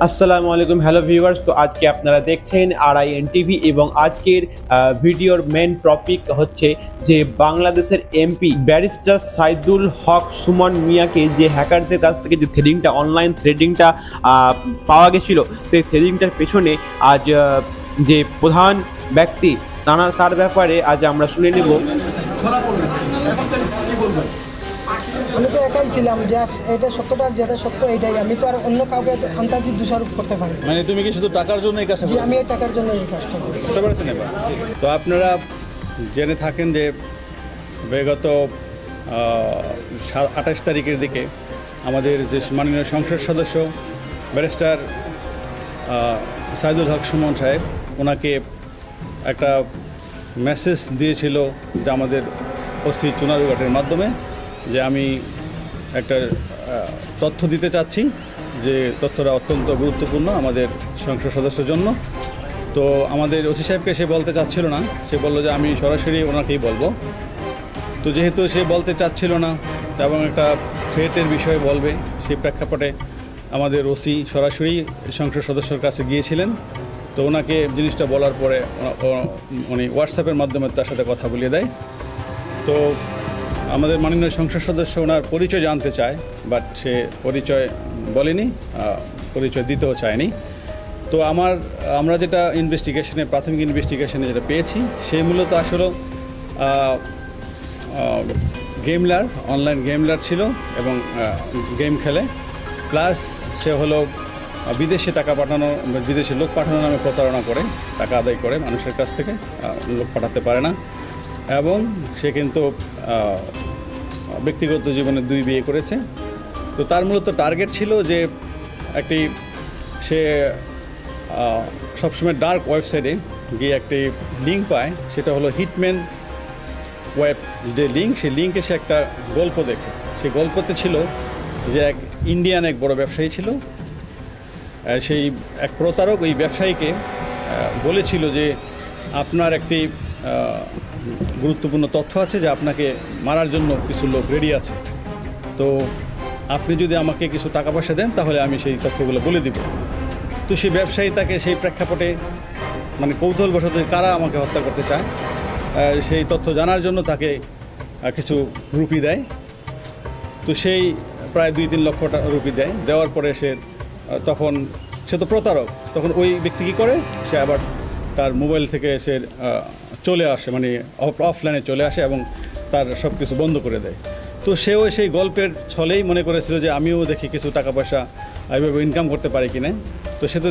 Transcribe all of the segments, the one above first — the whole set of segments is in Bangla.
আসসালামু আলাইকুম, হ্যালো ভিউয়ার্স। তো আজকে আপনারা দেখছেন আরআইএন টিভি এবং আজকের ভিডিওর মেন টপিক হচ্ছে যে বাংলাদেশের এমপি ব্যারিস্টার সাইদুল হক সুমন মিয়াকে যে হ্যাকারদের কাছ থেকে যে থ্রেডিংটা অনলাইন থ্রেডিংটা পাওয়া গেছিল, সেই থ্রেডিংটার পেছনে আজ যে প্রধান ব্যক্তি তার ব্যাপারে আজ আমরা শুনে নেব। আমি তো একাই ছিলাম, জাস্ট এটা সত্যটা যেটা সত্য এটাই। আমি তো আর অন্য কাউকে আন্তাজি দোষারোপ করতে পারি না। মানে তুমি কি শুধু টাকার জন্য এই কাজটা জি, করো? আমি এই টাকার জন্য এই কাজটা করি। বুঝতে পারছেন এবার? তো আপনারা জেনে থাকেন যে বিগত 28 তারিখের দিকে আমাদের যে মাননীয় সংসদ সদস্য ব্যারিস্টার সাইদুল হক সুমন সাহেব ওনাকে একটা মেসেজ দিয়েছিল যে আমাদের ওসি চুনারুঘাটের মাধ্যমে যে আমি একটা তথ্য দিতে চাচ্ছি, যে তথ্যটা অত্যন্ত গুরুত্বপূর্ণ আমাদের সংসদ সদস্যের জন্য। তো আমাদের ওসি সাহেবকে সে বলতে চাচ্ছিল না, সে বললো যে আমি সরাসরি ওনাকেই বলবো। তো যেহেতু সে বলতে চাচ্ছিল না এবং একটা থ্রেটের বিষয়ে বলবে, সেই প্রেক্ষাপটে আমাদের ওসি সরাসরি সংসদ সদস্যর কাছে গিয়েছিলেন। তো ওনাকে জিনিসটা বলার পরে উনি হোয়াটসঅ্যাপের মাধ্যমে তার সাথে কথা বলিয়ে দেয়। তো আমাদের মাননীয় সংসদ সদস্য ওনার পরিচয় জানতে চায়, বাট সে পরিচয় বলেনি, পরিচয় দিতেও চায়নি। তো আমরা যেটা প্রাথমিক ইনভেস্টিগেশনে যেটা পেয়েছি, সে মূলত আসলে গেমলার, অনলাইন গেমলার ছিল এবং গেম খেলে, প্লাস সে হলো বিদেশে টাকা পাঠানো, বিদেশে লোক পাঠানো নামে প্রতারণা করে টাকা আদায় করে মানুষের কাছ থেকে, লোক পাঠাতে পারে না। এবং সে কিন্তু ব্যক্তিগত জীবনে 2 বিয়ে করেছে। তো তার মূলত টার্গেট ছিল যে সে সবসময় ডার্ক ওয়েবসাইটে গিয়ে একটি লিঙ্ক পায়, সেটা হলো হিটম্যান ওয়েব যে লিঙ্ক, সেই লিঙ্কে সে একটা গল্প দেখে। সেই গল্পতে ছিল যে ইন্ডিয়ান এক বড় ব্যবসায়ী ছিল, সেই এক প্রতারক ওই ব্যবসায়ীকে বলেছিল যে আপনার একটি গুরুত্বপূর্ণ তথ্য আছে, যে আপনাকে মারার জন্য কিছু লোক রেডি আছে, তো আপনি যদি আমাকে কিছু টাকা পয়সা দেন তাহলে আমি সেই তথ্যগুলো বলে দিব। তো সেই ব্যবসায়ী তাকে সেই প্রেক্ষাপটে মানে কৌতূহলবশত কারা আমাকে হত্যা করতে চায় সেই তথ্য জানার জন্য তাকে কিছু রুপি দেয়। তো সেই প্রায় 2-3 লক্ষ রুপি দেয়। দেওয়ার পরে তখন সে তো প্রতারক, তখন ওই ব্যক্তি কী করে, সে আবার তার মোবাইল থেকে সে চলে আসে, মানে অফলাইনে চলে আসে এবং তার সব কিছু বন্ধ করে দেয়। তো সেও সেই গল্পের ছলেই মনে করেছিল যে আমিও দেখি কিছু টাকা পয়সা এইভাবে ইনকাম করতে পারি কিনা। তো সে তো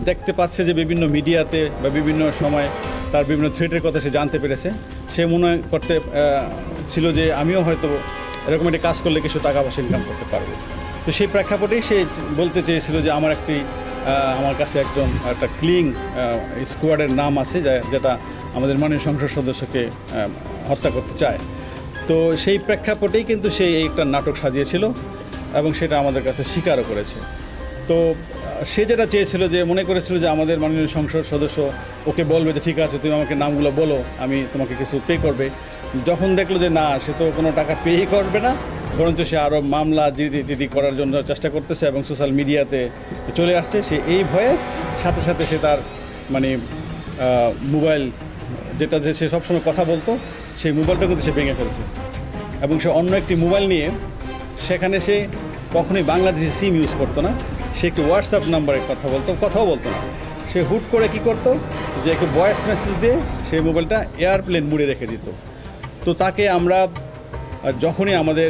দেখতে পাচ্ছে যে বিভিন্ন মিডিয়াতে বা বিভিন্ন সময় তার বিভিন্ন থ্রেটের কথা সে জানতে পেরেছে। সে মনে করতে ছিল যে আমিও হয়তো এরকম একটি কাজ করলে কিছু টাকা পয়সা ইনকাম করতে পারবো। তো সেই প্রেক্ষাপটেই সে বলতে চেয়েছিল যে আমার কাছে একটা ক্লিং স্কোয়াডের নাম আছে, যেটা আমাদের মাননীয় সংসদ সদস্যকে হত্যা করতে চায়। তো সেই প্রেক্ষাপটেই কিন্তু সে একটা নাটক সাজিয়েছিল এবং সেটা আমাদের কাছে স্বীকারও করেছে। তো সে যেটা চেয়েছিল, যে মনে করেছিল যে আমাদের মাননীয় সংসদ সদস্য ওকে বলবে যে ঠিক আছে তুমি আমাকে নামগুলো বলো, আমি তোমাকে কিছু পে করবে। যখন দেখলো যে না, সে তো কোনো টাকা পেই করবে না, বরঞ্চ সে আরও মামলা জিডি করার জন্য চেষ্টা করতেছে এবং সোশ্যাল মিডিয়াতে চলে আসছে, সে এই ভয়ে সাথে সাথে সে তার মানে মোবাইল যেটা যে সে সবসময় কথা বলতো, সেই মোবাইলটা কিন্তু সে ভেঙে ফেলছে এবং সে অন্য একটি মোবাইল নিয়ে, সেখানে সে কখনোই বাংলাদেশি সিম ইউজ করতো না, সে একটি হোয়াটসঅ্যাপ নাম্বারে কথাও বলতো না। সে হুট করে কি করতো, যে একটু ভয়েস মেসেজ দিয়ে সেই মোবাইলটা এয়ারপ্লেন মুডে রেখে দিত। তো তাকে আমরা যখনই আমাদের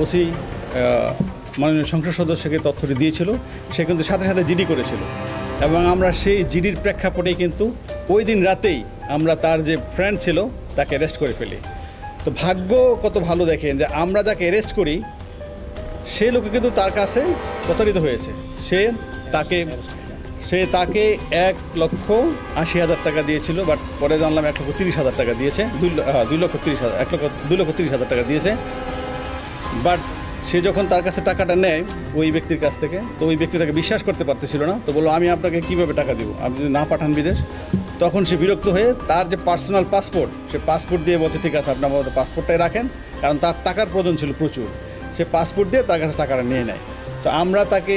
ওসি মাননীয় সংসদ সদস্যকে তথ্যটি দিয়েছিল, সে কিন্তু সাথে সাথে জিডি করেছিল এবং আমরা সেই জিডির প্রেক্ষাপটেই কিন্তু ওই দিন রাতেই আমরা তার যে ফ্রেন্ড ছিল তাকে অ্যারেস্ট করে ফেলি। তো ভাগ্য কত ভালো দেখেন যে আমরা যাকে অ্যারেস্ট করি সে লোকে কিন্তু তার কাছে প্রতারিত হয়েছে। সে তাকে 1,80,000 টাকা দিয়েছিল, বাট পরে জানলাম 1,30,000 টাকা দিয়েছে, 2,30,000 টাকা দিয়েছে। বাট সে যখন তার কাছে টাকাটা নেয় ওই ব্যক্তির কাছ থেকে, তো ওই ব্যক্তি তাকে বিশ্বাস করতে পারতেছিল না। তো বললো আমি আপনাকে কীভাবে টাকা দিব, আপনি যদি না পাঠান বিদেশ। তখন সে বিরক্ত হয়ে তার যে পার্সোনাল পাসপোর্ট, সে পাসপোর্ট দিয়ে বলছে ঠিক আছে আপনি আমাদের পাসপোর্টটাই রাখেন, কারণ তার টাকার প্রয়োজন ছিল প্রচুর। সে পাসপোর্ট দিয়ে তার কাছে টাকাটা নিয়ে নেয়। তো আমরা তাকে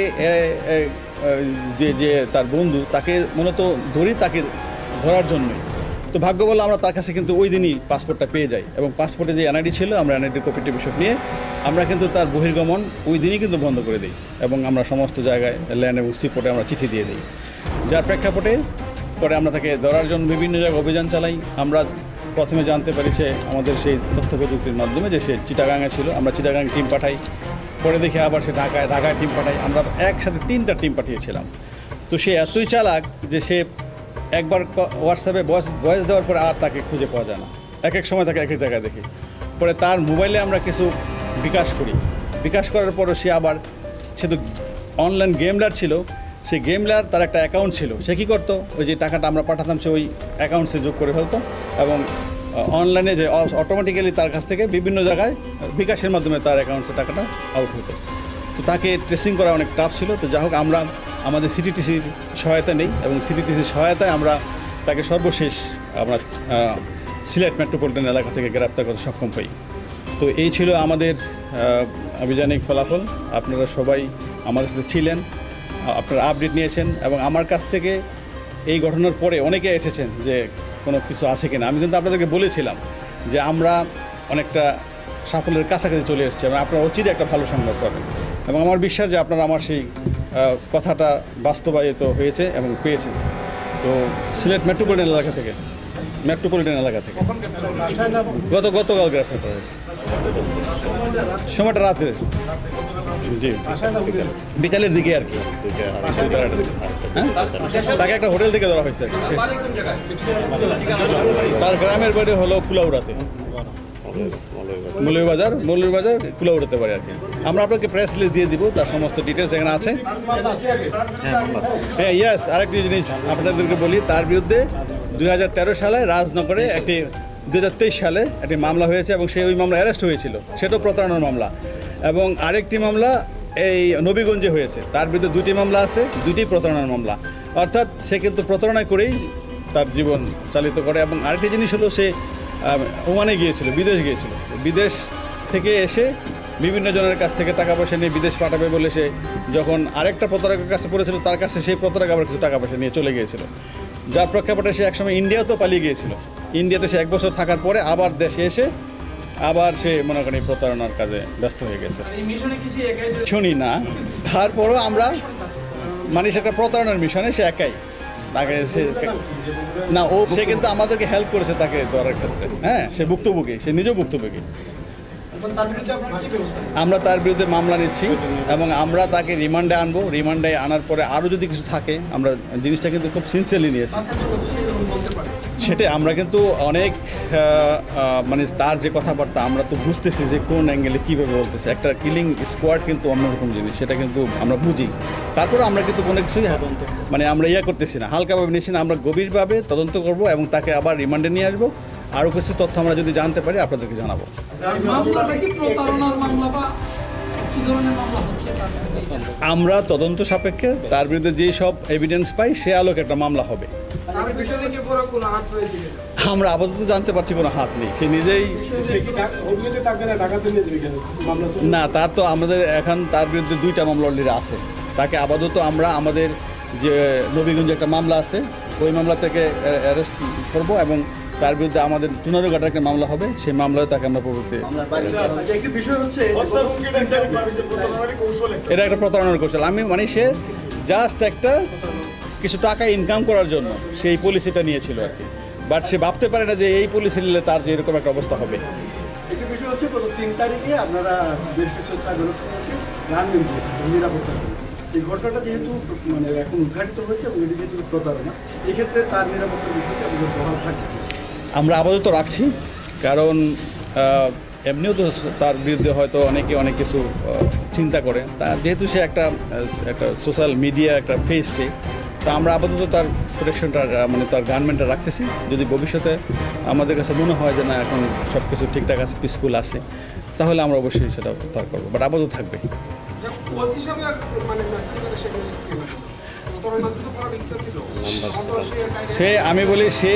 যে তার বন্ধু, তাকে মূলত ধরি তাকে ধরার জন্যই। তো ভাগ্য বলে আমরা তার কাছে কিন্তু ওই দিনই পাসপোর্টটা পেয়ে যাই, এবং পাসপোর্টে যে এনআইডি ছিল আমরা এনআইডির কপিটি বিষয় নিয়ে আমরা কিন্তু তার বহির্গমন ওই দিনই কিন্তু বন্ধ করে দিই, এবং আমরা সমস্ত জায়গায় ল্যান্ড এবং সিপোর্টে আমরা চিঠি দিয়ে দিই। যার প্রেক্ষাপটে পরে আমরা তাকে ধরার জন্য বিভিন্ন জায়গায় অভিযান চালাই। আমরা প্রথমে জানতে পারি সে আমাদের সেই তথ্য প্রযুক্তির মাধ্যমে যে সে চিটাগাঙে ছিল, আমরা চিটাগাং টিম পাঠাই। পরে দেখে আবার সে ঢাকায় টিম পাঠাই। আমরা একসাথে 3টা টিম পাঠিয়েছিলাম। তো সে এতই চালাক যে সে একবার হোয়াটসঅ্যাপে ভয়েস দেওয়ার পরে আর তাকে খুঁজে পাওয়া যায় না। এক এক সময় তাকে এক এক জায়গায় দেখি। পরে তার মোবাইলে আমরা কিছু বিকাশ করি। বিকাশ করার পরও সে তো অনলাইন গেমলার ছিল, সেই গেমলার তার একটা অ্যাকাউন্ট ছিল। সে কী করতো, ওই যে টাকাটা আমরা পাঠাতাম সে ওই অ্যাকাউন্টসে যোগ করে ফেলতো, এবং অনলাইনে যে অটোমেটিক্যালি তার কাছ থেকে বিভিন্ন জায়গায় বিকাশের মাধ্যমে তার অ্যাকাউন্টসে টাকাটা আউট হতো। তো তাকে ট্রেসিং করা অনেক টাফ ছিল। তো যাই হোক, আমরা আমাদের সিটিটিসির সহায়তা নেই, এবং সিটিটিসির সহায়তায় আমরা তাকে সর্বশেষ আমরা সিলেট মেট্রোপলিটন এলাকা থেকে গ্রেপ্তার করতে সক্ষম হই। তো এই ছিল আমাদের আভিযানিক ফলাফল। আপনারা সবাই আমাদের সাথে ছিলেন, আপনারা আপডেট নিয়েছেন, এবং আমার কাছ থেকে এই ঘটনার পরে অনেকে এসেছেন যে কোনো কিছু আছে কিনা। আমি কিন্তু আপনাদেরকে বলেছিলাম যে আমরা অনেকটা সাফল্যের কাছাকাছি চলে এসেছি, এবং আপনারা অচিরে একটা ভালো সংবাদ পাবেন, এবং আমার বিশ্বাস যে আপনারা আমার সেই কথাটা বাস্তবায়িত হয়েছে এবং পেয়েছেন। তো সিলেট মেট্রোপলিটন এলাকা থেকে গতকাল গ্রেফতার করা হয়েছে। সময়টা রাতে, জি বিকালের দিকে আর কি। হ্যাঁ, তাকে একটা হোটেল থেকে ধরা হয়েছে। তার গ্রামের বাড়ি হলো কুলাউড়াতে, মৌলভীবাজার কুলাউড়াতে পারে আর কি। আমরা আপনাকে প্রেস লিস্ট দিয়ে দিব, তার সমস্ত ডিটেলস এখানে আছে। হ্যাঁ, ইয়েস, আরেকটি জিনিস আপনাদেরকে বলি, তার বিরুদ্ধে 2013 সালে রাজনগরে 2023 সালে একটি মামলা হয়েছে, এবং সে ওই মামলা অ্যারেস্ট হয়েছিল, সেটাও প্রতারণার মামলা। এবং আরেকটি মামলা এই নবীগঞ্জে হয়েছে, তার বিরুদ্ধে 2টি মামলা আছে, 2টি প্রতারণার মামলা। অর্থাৎ সে কিন্তু প্রতারণা করেই তার জীবন চালিত করে। এবং আরেকটি জিনিস হলো, সে ওমানে গিয়েছিল, বিদেশ থেকে এসে বিভিন্ন জনের কাছ থেকে টাকা পয়সা নিয়ে বিদেশ পাঠাবে বলে সে যখন আরেকটা প্রতারকের কাছে পড়েছিল, তার কাছে সেই প্রতারক আবার কিছু টাকা পয়সা নিয়ে চলে গিয়েছিল। যার প্রেক্ষাপটে সে একসময় ইন্ডিয়াতেও পালিয়ে গিয়েছিল। ইন্ডিয়াতে সে 1 বছর থাকার পরে আবার দেশে এসে আবার সে মনে করেন প্রতারণার কাজে ব্যস্ত হয়ে গেছে। শুনি না, তারপরও আমরা মানে সেটা প্রতারণার মিশনে সে একাই, তাকে সে কিন্তু আমাদেরকে হেল্প করেছে তাকে ধরার ক্ষেত্রে। হ্যাঁ, সে ভুক্তভোগী, সে নিজেও ভুক্তভোগী। আমরা তার বিরুদ্ধে মামলা নিচ্ছি, এবং আমরা তাকে রিমান্ডে আনবো। রিমান্ডে আনার পরে আরও যদি কিছু থাকে, আমরা জিনিসটা কিন্তু খুব সিনসিয়ারলি নিয়েছি। সেটাই আমরা কিন্তু অনেক মানে তার যে কথাবার্তা আমরা তো বুঝতেছি যে কোন অ্যাঙ্গেলে কীভাবে বলতেছে। একটা কিলিং স্কোয়াড কিন্তু অন্যরকম জিনিস, সেটা কিন্তু আমরা বুঝি। তারপরে আমরা কিন্তু কোনো কিছুই মানে আমরা করতেছি না, হালকাভাবে নিচ্ছি না। আমরা গভীরভাবে তদন্ত করব, এবং তাকে আবার রিমান্ডে নিয়ে আসবো। আরও কিছু তথ্য আমরা যদি জানতে পারি আপনাদেরকে জানাবো। আমরা তদন্ত সাপেক্ষে তার বিরুদ্ধে যেই সব এভিডেন্স পাই সে আলোকে একটা মামলা হবে। আমরা আপাতত জানতে পারছি কোনো হাত নেই, সে নিজেই না। তার তো আমাদের এখন তার বিরুদ্ধে 2টা মামলা অলরেডি আছে। তাকে আপাতত আমরা আমাদের যে নবীগঞ্জে একটা মামলা আছে, ওই মামলা থেকে অ্যারেস্ট করব, এবং তার বিরুদ্ধে আমাদের চুনারুঘাটার একটা মামলা হবে, সেই মামলায় তাকে আমরা পরবর্তী। এটা একটা প্রতারণার কৌশল। আমি মানে সে জাস্ট একটা কিছু টাকা ইনকাম করার জন্য সেই পলিসিটা নিয়েছিল আর কি, বাট সে ভাবতে পারে না যে এই পলিসি নিলে তার যে এরকম একটা অবস্থা হবে। একটি বিষয় হচ্ছে, গত 3 তারিখে আপনারা নিরাপত্তা, এই ঘটনাটা যেহেতু মানে এখন উদ্ঘাটিত হয়েছে এবং এটি যেহেতু প্রতারণা, এক্ষেত্রে তার নিরাপত্তার বিষয়টি আমাদের প্রভাব থাকে। আমরা আপাতত রাখছি, কারণ এমনিও তো তার বিরুদ্ধে হয়তো অনেকে অনেক কিছু চিন্তা করে। তার যেহেতু সে একটা সোশ্যাল মিডিয়া একটা ফেস, সে তো আমরা আপাতত তার প্রোটেকশনটা মানে তার গার্মেন্টটা রাখতেছি। যদি ভবিষ্যতে আমাদের কাছে মনে হয় যে না এখন সব কিছু ঠিকঠাক আছে, পিসফুল আছে, তাহলে আমরা অবশ্যই সেটা তার করবো, বাট আপাতত থাকবে। সে আমি বলি সে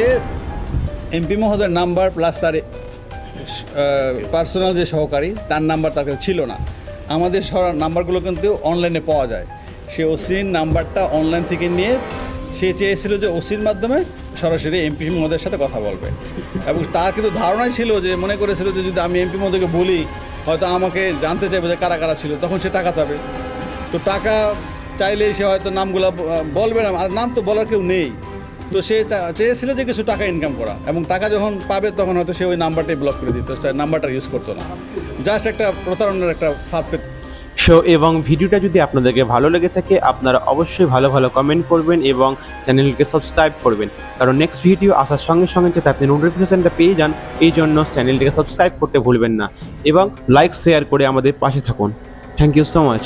এমপি মহোদয়ের নাম্বার প্লাস তার পার্সোনাল যে সহকারী তার নাম্বার তার কাছে ছিল না। আমাদের নাম্বারগুলো কিন্তু অনলাইনে পাওয়া যায়, সে ওসির নাম্বারটা অনলাইন থেকে নিয়ে সে চেয়েছিল যে ওসির মাধ্যমে সরাসরি এমপি মহোদয়ের সাথে কথা বলবে, এবং তার কিন্তু ধারণাই ছিল যে মনে করেছিল যে যদি আমি এমপি মহোদয়কে বলি হয়তো আমাকে জানতে চাইবে যে কারা কারা ছিল, তখন সে টাকা চাবে। তো টাকা চাইলেই সে হয়তো নামগুলো বলবে না, আর নাম তো বলার কেউ নেই। তো সে চেয়েছিল যে কিছু টাকা ইনকাম করা, এবং টাকা যখন পাবে তখন হয়তো সে ওই নাম্বারটাই ব্লক করে দিত, নাম্বারটা ইউজ করতো না, জাস্ট একটা প্রতারণার একটা ফাঁদ পেত। শো এবং ভিডিওটা যদি আপনাদেরকে ভালো লেগে থাকে আপনারা অবশ্যই ভালো ভালো কমেন্ট করবেন এবং চ্যানেলকে সাবস্ক্রাইব করবেন, কারণ নেক্সট ভিডিও আসার সঙ্গে সঙ্গে যাতে আপনি নোটিফিকেশানটা পেয়ে যান এই জন্য চ্যানেলটিকে সাবস্ক্রাইব করতে ভুলবেন না এবং লাইক শেয়ার করে আমাদের পাশে থাকুন। Thank you so much.